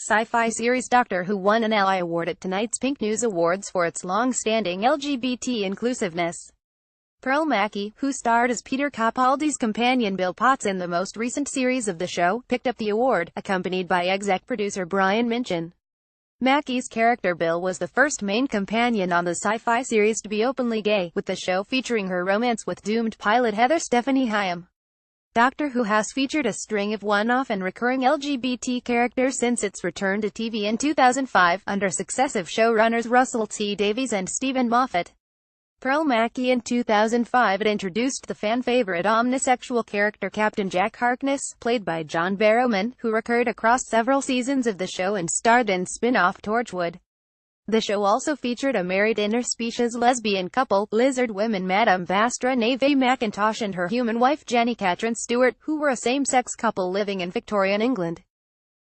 Sci-fi series Doctor Who won an Ally Award at tonight's PinkNews Awards for its long-standing LGBT inclusiveness. Pearl Mackie, who starred as Peter Capaldi's companion Bill Potts in the most recent series of the show, picked up the award, accompanied by exec producer Brian Minchin. Mackie's character Bill was the first main companion on the sci-fi series to be openly gay, with the show featuring her romance with doomed pilot Heather Stephanie Hyam. Doctor Who has featured a string of one-off and recurring LGBT characters since its return to TV in 2005, under successive showrunners Russell T Davies and Stephen Moffat. Pearl Mackie in 2005 it introduced the fan-favorite omnisexual character Captain Jack Harkness, played by John Barrowman, who recurred across several seasons of the show and starred in spin-off Torchwood. The show also featured a married interspecies lesbian couple, lizard women Madame Vastra Neve McIntosh and her human wife Jenny Catherine Stewart, who were a same-sex couple living in Victorian England.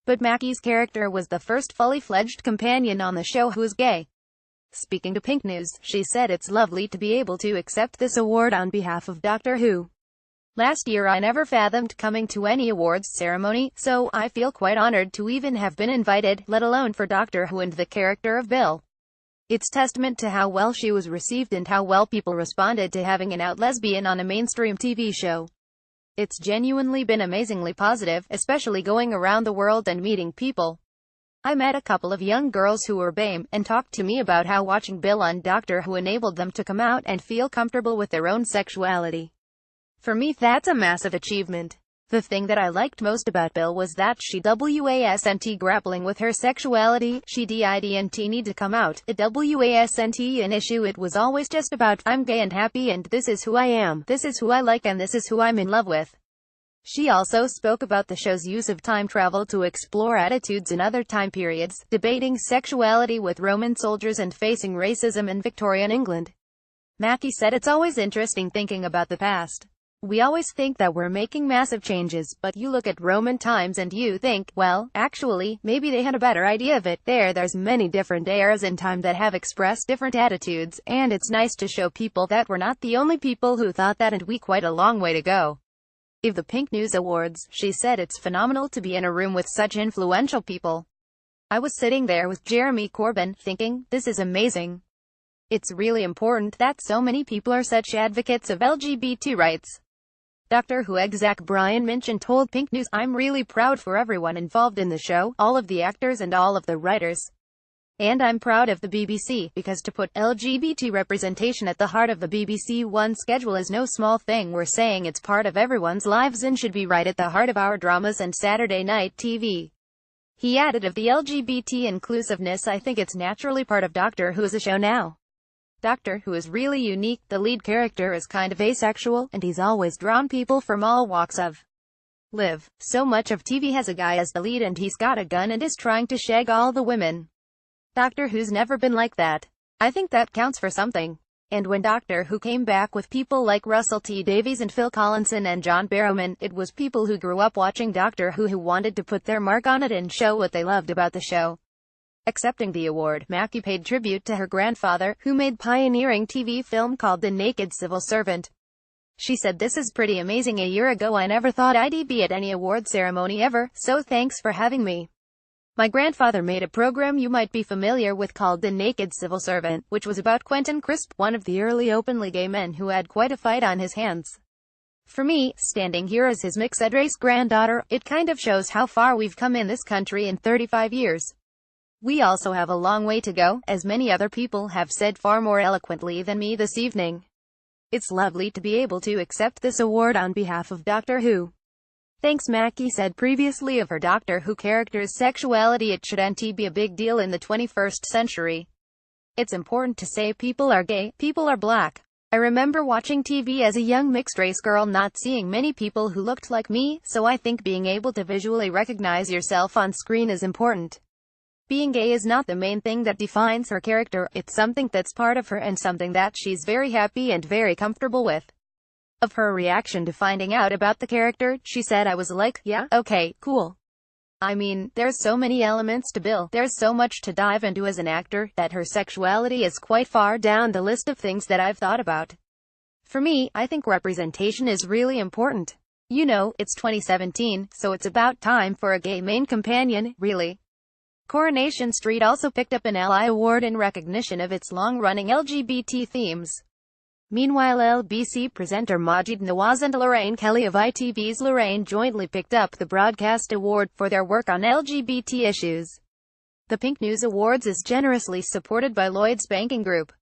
But Mackie's character was the first fully-fledged companion on the show who is gay. Speaking to Pink News, she said it's lovely to be able to accept this award on behalf of Doctor Who. Last year I never fathomed coming to any awards ceremony, so I feel quite honored to even have been invited, let alone for Doctor Who and the character of Bill. It's testament to how well she was received and how well people responded to having an out lesbian on a mainstream TV show. It's genuinely been amazingly positive, especially going around the world and meeting people. I met a couple of young girls who were BAME, and talked to me about how watching Bill on Doctor Who enabled them to come out and feel comfortable with their own sexuality. For me that's a massive achievement. The thing that I liked most about Bill was that she wasn't grappling with her sexuality, she didn't need to come out, it wasn't an issue, it was always just about, I'm gay and happy and this is who I am, this is who I like and this is who I'm in love with. She also spoke about the show's use of time travel to explore attitudes in other time periods, debating sexuality with Roman soldiers and facing racism in Victorian England. Mackie said it's always interesting thinking about the past. We always think that we're making massive changes, but you look at Roman times and you think, well, actually, maybe they had a better idea of it. There's many different eras in time that have expressed different attitudes, and it's nice to show people that we're not the only people who thought that and we quite a long way to go. Of the PinkNews Awards, she said it's phenomenal to be in a room with such influential people. I was sitting there with Jeremy Corbyn, thinking, this is amazing. It's really important that so many people are such advocates of LGBT rights. Doctor Who exec Brian Minchin told Pink News, I'm really proud for everyone involved in the show, all of the actors and all of the writers. And I'm proud of the BBC, because to put LGBT representation at the heart of the BBC One schedule is no small thing. We're saying it's part of everyone's lives and should be right at the heart of our dramas and Saturday night TV. He added, of the LGBT inclusiveness, I think it's naturally part of Doctor Who as a show now. Doctor Who is really unique, the lead character is kind of asexual, and he's always drawn people from all walks of life. So much of TV has a guy as the lead and he's got a gun and is trying to shag all the women. Doctor Who's never been like that. I think that counts for something. And when Doctor Who came back with people like Russell T Davies and Phil Collinson and John Barrowman, it was people who grew up watching Doctor Who wanted to put their mark on it and show what they loved about the show. Accepting the award, Mackie paid tribute to her grandfather, who made pioneering TV film called The Naked Civil Servant. She said, this is pretty amazing. A year ago I never thought I'd be at any award ceremony ever, so thanks for having me. My grandfather made a program you might be familiar with called The Naked Civil Servant, which was about Quentin Crisp, one of the early openly gay men who had quite a fight on his hands. For me, standing here as his mixed-race granddaughter, it kind of shows how far we've come in this country in 35 years. We also have a long way to go, as many other people have said far more eloquently than me this evening. It's lovely to be able to accept this award on behalf of Doctor Who. Thanks. Mackie said previously of her Doctor Who character's sexuality, it shouldn't be a big deal in the 21st century. It's important to say people are gay, people are black. I remember watching TV as a young mixed-race girl, not seeing many people who looked like me, so I think being able to visually recognize yourself on screen is important. Being gay is not the main thing that defines her character, it's something that's part of her and something that she's very happy and very comfortable with. Of her reaction to finding out about the character, she said, I was like, yeah, okay, cool. I mean, there's so many elements to Bill, there's so much to dive into as an actor, that her sexuality is quite far down the list of things that I've thought about. For me, I think representation is really important. You know, it's 2017, so it's about time for a gay main companion, really. Coronation Street also picked up an Ally Award in recognition of its long-running LGBT themes. Meanwhile, LBC presenter Majid Nawaz and Lorraine Kelly of ITV's Lorraine jointly picked up the Broadcast Award for their work on LGBT issues. The PinkNews Awards is generously supported by Lloyds Banking Group.